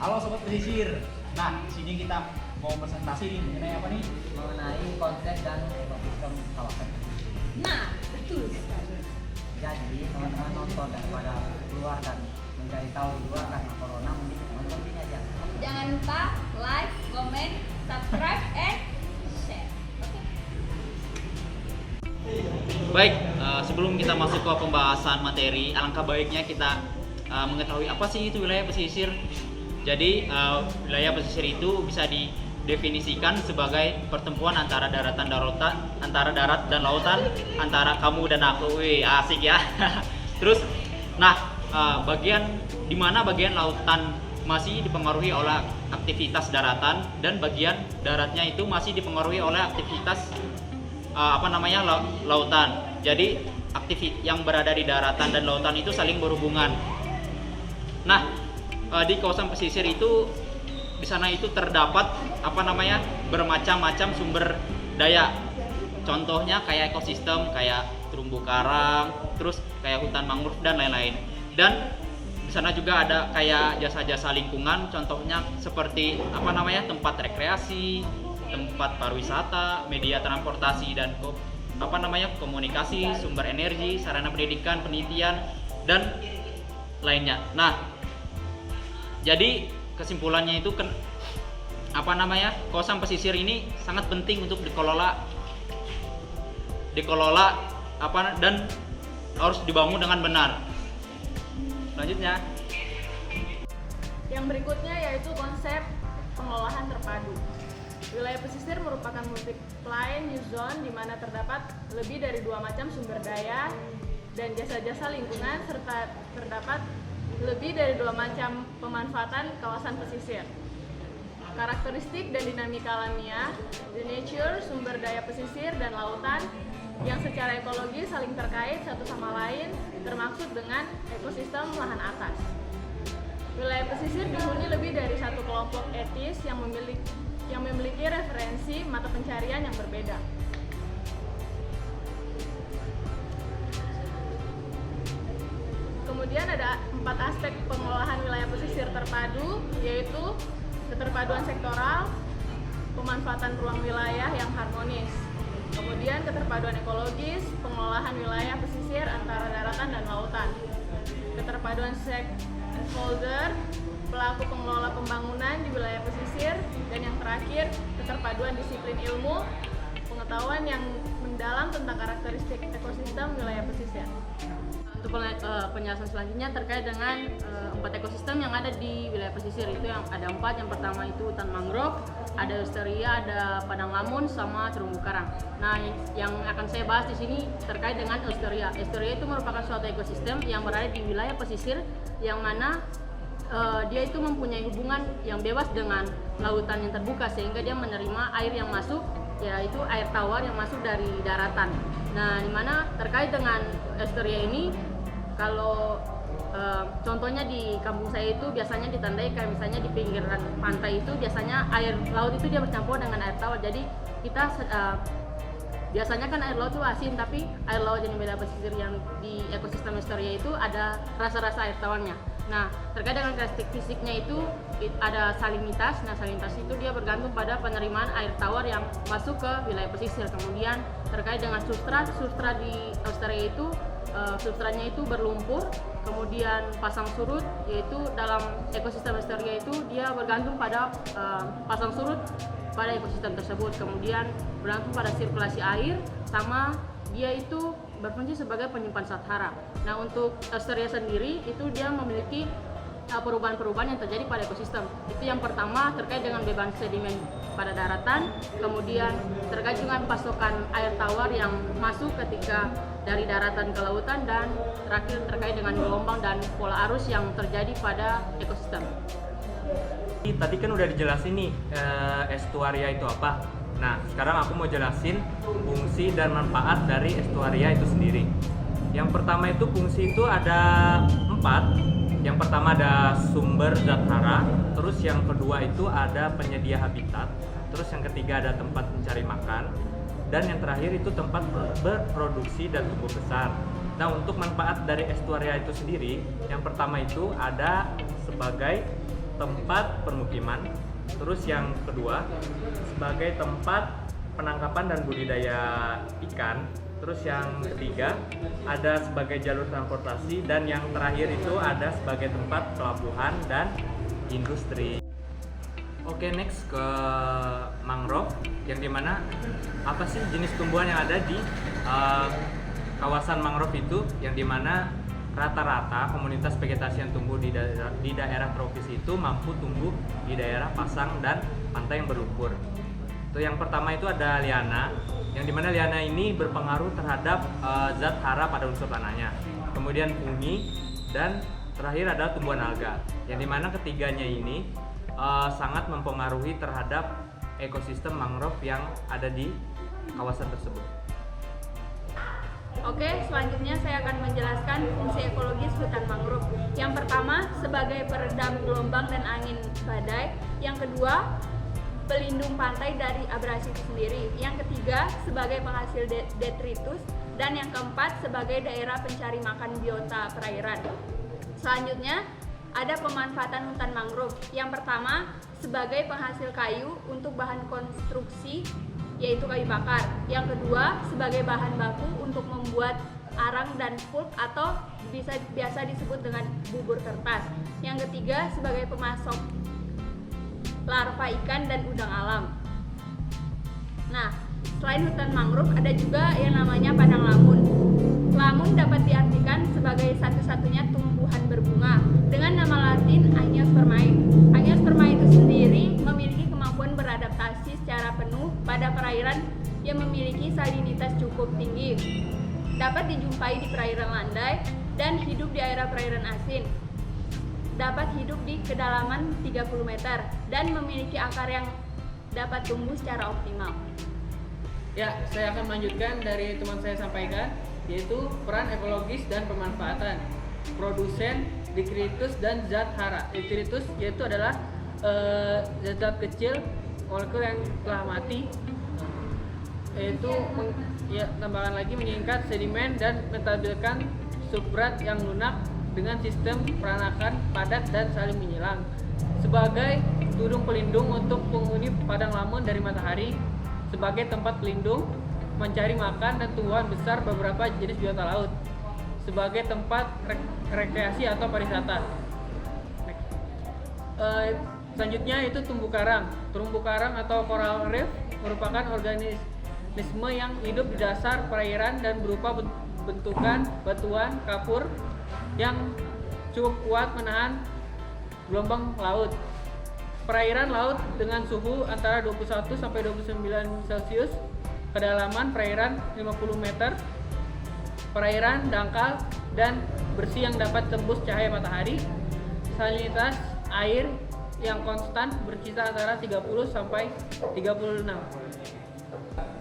Halo sobat pesisir. Nah, di sini kita mau presentasi nih mengenai apa nih? Mengenai konsep dan ekosistem kawasan. Nah, betul sekali. Jadi teman-teman nonton daripada keluar dan mencari tahu juga karena corona, mending nonton ini aja. Jangan lupa like, comment, subscribe, and share. Oke. Baik, sebelum kita masuk ke pembahasan materi, alangkah baiknya kita mengetahui apa sih itu wilayah pesisir. Jadi wilayah pesisir itu bisa didefinisikan sebagai pertemuan antara daratan, antara darat dan lautan, antara kamu dan aku. Wih, asik ya. Terus, bagian di mana bagian lautan masih dipengaruhi oleh aktivitas daratan dan bagian daratnya itu masih dipengaruhi oleh aktivitas lautan. Jadi aktivitas yang berada di daratan dan lautan itu saling berhubungan. Nah, di kawasan pesisir itu di sana itu terdapat bermacam-macam sumber daya. Contohnya kayak ekosistem, kayak terumbu karang, terus kayak hutan mangrove dan lain-lain. Dan di sana juga ada kayak jasa-jasa lingkungan, contohnya seperti tempat rekreasi, tempat pariwisata, media transportasi dan komunikasi, sumber energi, sarana pendidikan, penelitian dan lainnya. Nah, jadi kesimpulannya itu kawasan pesisir ini sangat penting untuk dikelola dan harus dibangun dengan benar. Selanjutnya, yang berikutnya yaitu konsep pengolahan terpadu. Wilayah pesisir merupakan multiply new zone di mana terdapat lebih dari 2 macam sumber daya dan jasa-jasa lingkungan serta terdapat lebih dari 2 macam pemanfaatan kawasan pesisir. Karakteristik dan dinamika alamiah, the nature, sumber daya pesisir dan lautan yang secara ekologi saling terkait satu sama lain, termaksud dengan ekosistem lahan atas. Wilayah pesisir dihuni lebih dari satu kelompok etis yang memiliki referensi mata pencarian yang berbeda. Kemudian ada 4 aspek pengolahan wilayah pesisir terpadu, yaitu keterpaduan sektoral, pemanfaatan ruang wilayah yang harmonis, kemudian keterpaduan ekologis, pengolahan wilayah pesisir antara daratan dan lautan, keterpaduan stakeholder, pelaku pengelola pembangunan di wilayah pesisir, dan yang terakhir keterpaduan disiplin ilmu, pengetahuan yang mendalam tentang karakteristik ekosistem wilayah pesisir. Untuk penjelasan selanjutnya terkait dengan 4 ekosistem yang ada di wilayah pesisir, itu yang ada 4. Yang pertama itu hutan mangrove, ada eusteria, ada padang lamun, sama terumbu karang. Nah, yang akan saya bahas di sini terkait dengan eusteria. Eusteria itu merupakan suatu ekosistem yang berada di wilayah pesisir yang mana dia itu mempunyai hubungan yang bebas dengan lautan yang terbuka sehingga dia menerima air yang masuk, yaitu air tawar yang masuk dari daratan. Nah, di mana terkait dengan eusteria ini, kalau contohnya di kampung saya itu biasanya ditandai kayak misalnya di pinggiran pantai itu biasanya air laut itu dia bercampur dengan air tawar. Jadi kita biasanya kan air laut itu asin, tapi air laut yang beda pesisir yang di ekosistem eusteria itu ada rasa-rasa air tawarnya. Nah, terkait dengan karakteristik fisiknya itu ada salinitas. Nah, salinitas itu dia bergantung pada penerimaan air tawar yang masuk ke wilayah pesisir. Kemudian terkait dengan substrat di eusteria itu substratnya itu berlumpur. Kemudian pasang surut, yaitu dalam ekosistem eusteria itu dia bergantung pada pasang surut pada ekosistem tersebut. Kemudian bergantung pada sirkulasi air, sama dia itu berfungsi sebagai penyimpan zat hara. Nah, untuk eusteria sendiri itu dia memiliki perubahan-perubahan yang terjadi pada ekosistem. Itu yang pertama terkait dengan beban sedimen pada daratan, kemudian terkait dengan pasokan air tawar yang masuk ketika dari daratan ke lautan, dan terakhir terkait dengan gelombang dan pola arus yang terjadi pada ekosistem. Tadi kan udah dijelasin nih estuaria itu apa. Nah, sekarang aku mau jelasin fungsi dan manfaat dari estuaria itu sendiri. Yang pertama itu fungsi itu ada 4. Yang pertama ada sumber zat hara, terus yang kedua itu ada penyedia habitat, terus yang ketiga ada tempat mencari makan, dan yang terakhir itu tempat berproduksi dan tumbuh besar. Nah, untuk manfaat dari estuaria itu sendiri, yang pertama itu ada sebagai tempat permukiman. Terus yang kedua sebagai tempat penangkapan dan budidaya ikan. Terus yang ketiga ada sebagai jalur transportasi, dan yang terakhir itu ada sebagai tempat pelabuhan dan industri. Oke, next ke mangrove, yang dimana apa sih jenis tumbuhan yang ada di kawasan mangrove itu, yang dimana rata-rata komunitas vegetasi yang tumbuh di daerah tropis itu mampu tumbuh di daerah pasang dan pantai yang berlumpur. Itu yang pertama itu ada liana, yang dimana liana ini berpengaruh terhadap zat hara pada unsur tanahnya. Kemudian fungi, dan terakhir ada tumbuhan alga, yang dimana ketiganya ini sangat mempengaruhi terhadap ekosistem mangrove yang ada di kawasan tersebut. Oke, selanjutnya saya akan menjelaskan fungsi ekologis hutan mangrove. Yang pertama, sebagai peredam gelombang dan angin badai. Yang kedua, pelindung pantai dari abrasi itu sendiri. Yang ketiga, sebagai penghasil detritus. Dan yang keempat, sebagai daerah pencari makan biota perairan. Selanjutnya, ada pemanfaatan hutan mangrove. Yang pertama, sebagai penghasil kayu untuk bahan konstruksi, yaitu kayu bakar. Yang kedua, sebagai bahan baku untuk membuat arang dan pulp atau biasa disebut dengan bubur kertas. Yang ketiga, sebagai pemasok larva ikan dan udang alam. Nah, selain hutan mangrove ada juga yang namanya padang lamun. Lamun dapat diartikan sebagai satu-satunya tumbuhan berbunga dengan nama latin Angiospermae. Angiospermae itu sendiri memiliki kemampuan beradaptasi secara penuh pada perairan yang memiliki salinitas cukup tinggi. Dapat dijumpai di perairan landai dan hidup di area perairan asin. Dapat hidup di kedalaman 30 meter dan memiliki akar yang dapat tumbuh secara optimal. Ya, saya akan melanjutkan dari teman saya sampaikan, yaitu peran ekologis dan pemanfaatan produsen, detritus, dan zat hara. Detritus yaitu adalah zat kecil molekul yang telah mati, yaitu tambahan lagi menyingkat sedimen dan menstabilkan substrat yang lunak dengan sistem peranakan padat dan saling menyilang. Sebagai tudung pelindung untuk penghuni padang lamun dari matahari, sebagai tempat pelindung mencari makan dan tumbuhan besar beberapa jenis biota laut, sebagai tempat rekreasi atau pariwisata. Selanjutnya itu terumbu karang. Terumbu karang atau coral reef merupakan organisme yang hidup di dasar perairan dan berupa bentukan batuan kapur yang cukup kuat menahan gelombang laut. Perairan laut dengan suhu antara 21 sampai 29 Celcius, kedalaman perairan 50 meter, perairan dangkal dan bersih yang dapat tembus cahaya matahari, salinitas air yang konstan berkisar antara 30 sampai 36.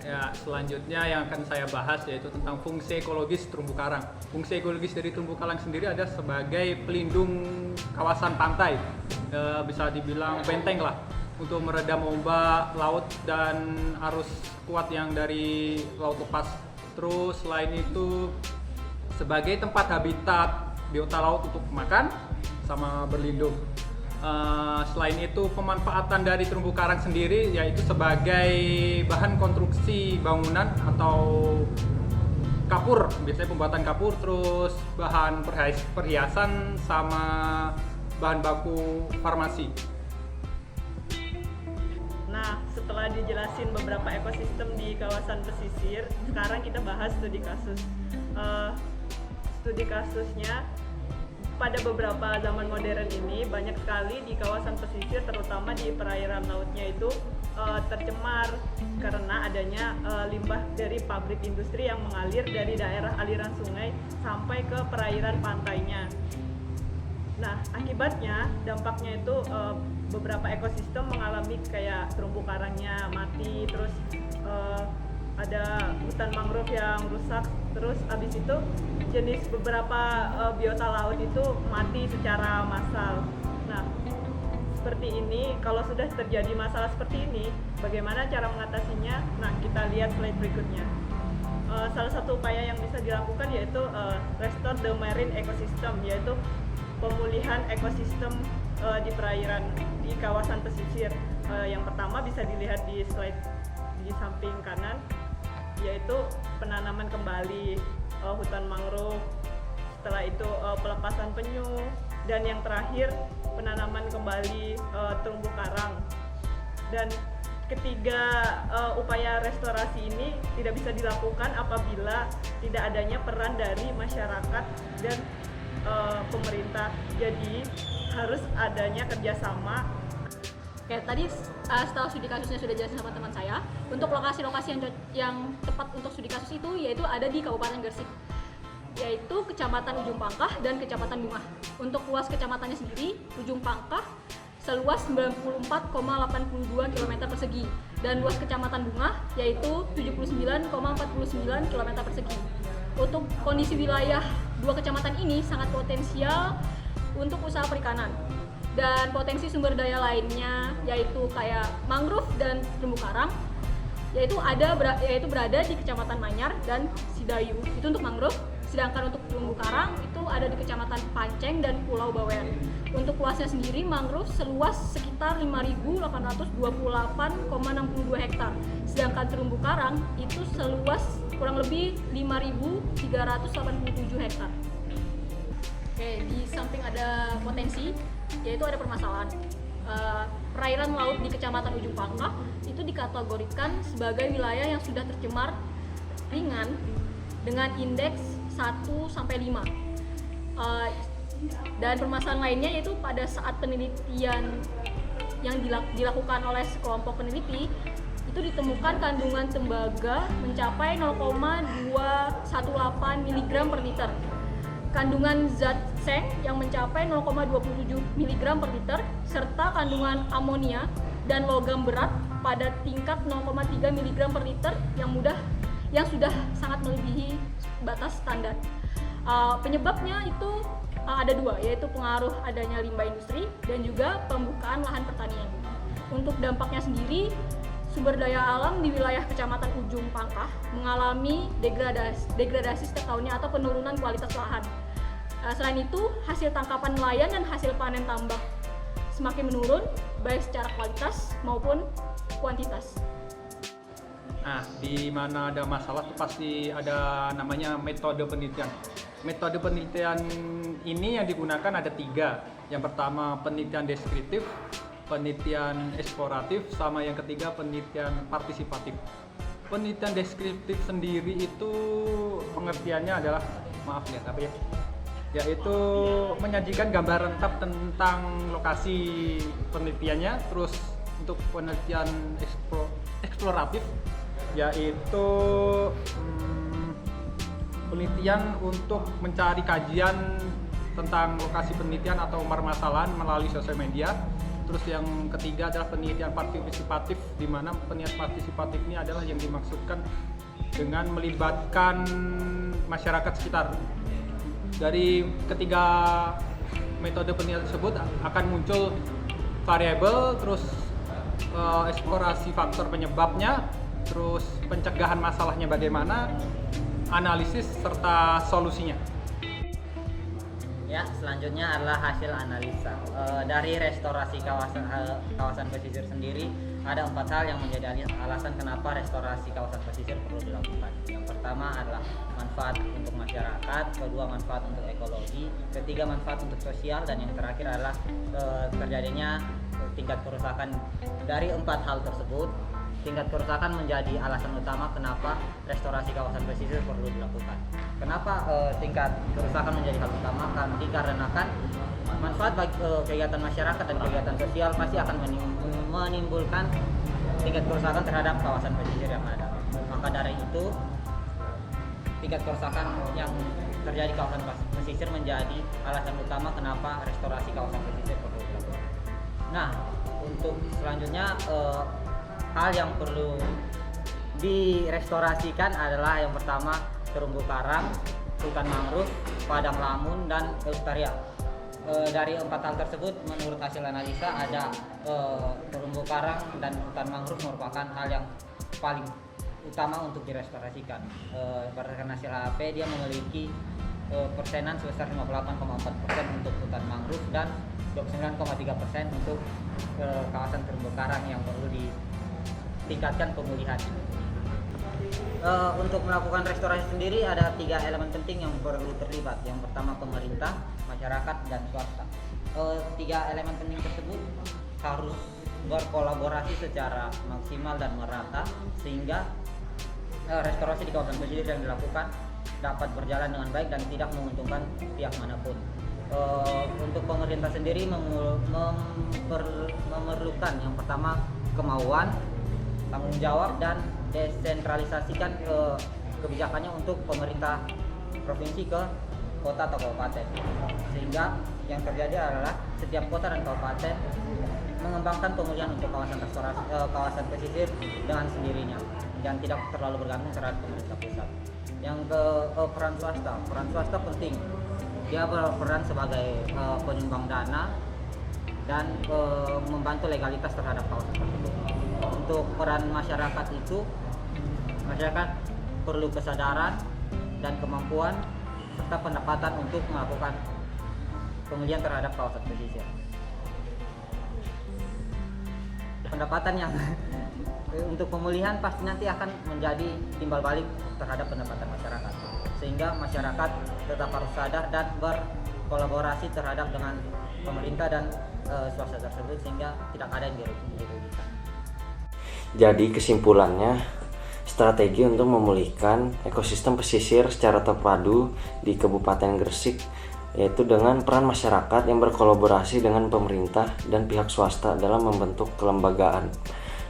Ya, selanjutnya yang akan saya bahas yaitu tentang fungsi ekologis terumbu karang. Fungsi ekologis dari terumbu karang sendiri ada sebagai pelindung kawasan pantai, bisa dibilang benteng lah, untuk meredam ombak laut dan arus kuat yang dari laut lepas. Terus selain itu sebagai tempat habitat biota laut untuk makan sama berlindung. Selain itu pemanfaatan dari terumbu karang sendiri yaitu sebagai bahan konstruksi bangunan atau kapur, biasanya pembuatan kapur, terus bahan perhiasan sama bahan baku farmasi. Nah, setelah dijelasin beberapa ekosistem di kawasan pesisir, sekarang kita bahas studi kasus. Studi kasusnya, pada beberapa zaman modern ini banyak sekali di kawasan pesisir, terutama di perairan lautnya itu tercemar karena adanya limbah dari pabrik industri yang mengalir dari daerah aliran sungai sampai ke perairan pantainya. Nah, akibatnya dampaknya itu beberapa ekosistem mengalami kayak terumbu karangnya mati, terus ada hutan mangrove yang rusak, terus abis itu jenis beberapa biota laut itu mati secara massal. Nah, seperti ini, kalau sudah terjadi masalah seperti ini, bagaimana cara mengatasinya? Nah, kita lihat slide berikutnya. Salah satu upaya yang bisa dilakukan yaitu restore the marine ecosystem, yaitu pemulihan ekosistem di perairan di kawasan pesisir. Yang pertama bisa dilihat di slide di samping kanan, yaitu penanaman kembali hutan mangrove, setelah itu pelepasan penyu, dan yang terakhir penanaman kembali terumbu karang. Dan ketiga upaya restorasi ini tidak bisa dilakukan apabila tidak adanya peran dari masyarakat dan pemerintah. Jadi harus adanya kerjasama. Oke, tadi setelah studi kasusnya sudah jelas sama teman saya, untuk lokasi-lokasi yang tepat untuk studi kasus itu yaitu ada di Kabupaten Gresik, yaitu Kecamatan Ujung Pangkah dan Kecamatan Bungah. Untuk luas kecamatannya sendiri, Ujung Pangkah seluas 94,82 km persegi dan luas Kecamatan Bungah yaitu 79,49 km persegi. Untuk kondisi wilayah dua kecamatan ini sangat potensial untuk usaha perikanan. Dan potensi sumber daya lainnya yaitu kayak mangrove dan terumbu karang yaitu berada di Kecamatan Manyar dan Sidayu, itu untuk mangrove. Sedangkan untuk terumbu karang itu ada di Kecamatan Panceng dan Pulau Bawean. Untuk luasnya sendiri mangrove seluas sekitar 5.828,62 hektar. Sedangkan terumbu karang itu seluas kurang lebih 5.387 hektar. Oke, di samping ada potensi, yaitu ada permasalahan. Perairan laut di Kecamatan Ujung Pangkah itu dikategorikan sebagai wilayah yang sudah tercemar ringan dengan indeks 1-5. Dan permasalahan lainnya yaitu pada saat penelitian yang dilakukan oleh sekelompok peneliti itu ditemukan kandungan tembaga mencapai 0,218 mg per liter, kandungan zat seng yang mencapai 0,27 mg per liter, serta kandungan amonia dan logam berat pada tingkat 0,3 mg per liter yang sudah sangat melebihi batas standar. Penyebabnya itu ada dua, yaitu pengaruh adanya limbah industri dan juga pembukaan lahan pertanian. Untuk dampaknya sendiri, sumber daya alam di wilayah Kecamatan Ujung Pangkah mengalami degradasi setiap tahunnya atau penurunan kualitas lahan. Selain itu, hasil tangkapan nelayan dan hasil panen tambak semakin menurun, baik secara kualitas maupun kuantitas. Nah, di mana ada masalah tuh pasti ada namanya metode penelitian. Metode penelitian ini yang digunakan ada 3. Yang pertama penelitian deskriptif, penelitian eksploratif, sama yang ketiga penelitian partisipatif. Penelitian deskriptif sendiri itu pengertiannya adalah, yaitu menyajikan gambaran lengkap tentang lokasi penelitiannya. Terus untuk penelitian eksploratif yaitu penelitian untuk mencari kajian tentang lokasi penelitian atau permasalahan melalui sosial media. Terus yang ketiga adalah penelitian partisipatif, di mana penelitian partisipatif ini adalah yang dimaksudkan dengan melibatkan masyarakat sekitar. Dari ketiga metode penelitian tersebut akan muncul variabel, terus eksplorasi faktor penyebabnya, terus pencegahan masalahnya bagaimana, analisis serta solusinya. Ya, selanjutnya adalah hasil analisa. Dari restorasi kawasan pesisir sendiri, ada 4 hal yang menjadi alasan kenapa restorasi kawasan pesisir perlu dilakukan. Yang pertama adalah manfaat untuk masyarakat, kedua manfaat untuk ekologi, ketiga manfaat untuk sosial, dan yang terakhir adalah terjadinya tingkat kerusakan. Dari 4 hal tersebut, tingkat kerusakan menjadi alasan utama kenapa restorasi kawasan pesisir perlu dilakukan. Kenapa tingkat kerusakan menjadi hal utama? Dikarenakan manfaat bagi kegiatan masyarakat dan kegiatan sosial pasti akan menimbulkan tingkat kerusakan terhadap kawasan pesisir yang ada. Maka dari itu, tingkat kerusakan yang terjadi di kawasan pesisir menjadi alasan utama kenapa restorasi kawasan pesisir perlu dilakukan. Nah, untuk selanjutnya hal yang perlu direstorasikan adalah yang pertama terumbu karang, hutan mangrove, padang lamun, dan eustaria. Dari 4 hal tersebut, menurut hasil analisa ada terumbu karang dan hutan mangrove merupakan hal yang paling utama untuk direstorasikan. Berdasarkan hasil HAP, dia memiliki persenan sebesar 58,4% untuk hutan mangrove dan 29,3% untuk kawasan terumbu karang yang perlu ditingkatkan pemulihan. Untuk melakukan restorasi sendiri ada 3 elemen penting yang perlu terlibat. Yang pertama pemerintah, masyarakat, dan swasta. 3 elemen penting tersebut harus berkolaborasi secara maksimal dan merata sehingga restorasi di kawasan pesisir yang dilakukan dapat berjalan dengan baik dan tidak menguntungkan pihak manapun. Untuk pemerintah sendiri memerlukan yang pertama kemauan, tanggung jawab, dan desentralisasikan kebijakannya untuk pemerintah provinsi ke kota atau kabupaten, sehingga yang terjadi adalah setiap kota dan kabupaten mengembangkan pemulihan untuk kawasan pesisir dengan sendirinya dan tidak terlalu bergantung terhadap pemerintah pusat. Yang ke peran swasta penting. Dia berperan sebagai penyumbang dana dan membantu legalitas terhadap kawasan tersebut. Untuk peran masyarakat itu, masyarakat perlu kesadaran dan kemampuan serta pendapatan untuk melakukan pemulihan terhadap kawasan pesisir. Pendapatan yang untuk pemulihan pasti nanti akan menjadi timbal balik terhadap pendapatan masyarakat, sehingga masyarakat tetap harus sadar dan berkolaborasi terhadap dengan pemerintah dan swasta tersebut sehingga tidak ada yang dirugikan. Jadi kesimpulannya, strategi untuk memulihkan ekosistem pesisir secara terpadu di Kabupaten Gresik yaitu dengan peran masyarakat yang berkolaborasi dengan pemerintah dan pihak swasta dalam membentuk kelembagaan,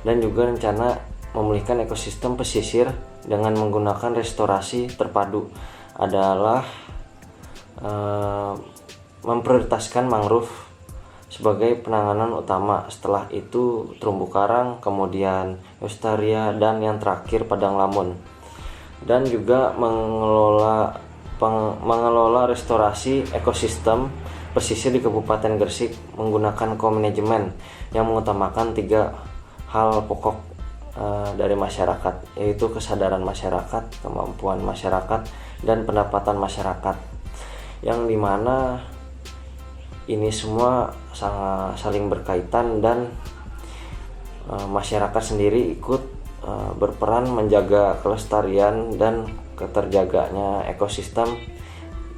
dan juga rencana memulihkan ekosistem pesisir dengan menggunakan restorasi terpadu adalah memprioritaskan mangrove sebagai penanganan utama, setelah itu terumbu karang, kemudian eustaria, dan yang terakhir padang lamun, dan juga mengelola restorasi ekosistem pesisir di Kabupaten Gresik menggunakan co-management yang mengutamakan 3 hal pokok dari masyarakat, yaitu kesadaran masyarakat, kemampuan masyarakat, dan pendapatan masyarakat, yang dimana ini semua sangat saling berkaitan dan masyarakat sendiri ikut berperan menjaga kelestarian dan keterjaganya ekosistem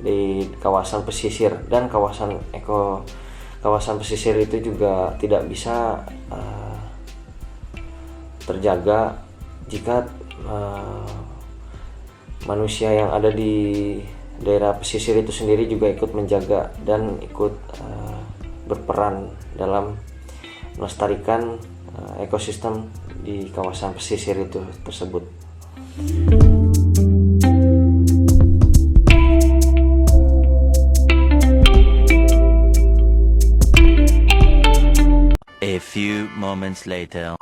di kawasan pesisir, dan kawasan pesisir itu juga tidak bisa terjaga jika manusia yang ada di daerah pesisir itu sendiri juga ikut menjaga dan ikut berperan dalam melestarikan ekosistem di kawasan pesisir itu tersebut. A few moments later.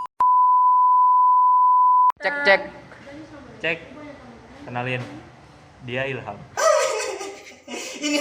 Cek. Kenalin, dia Ilham. Ini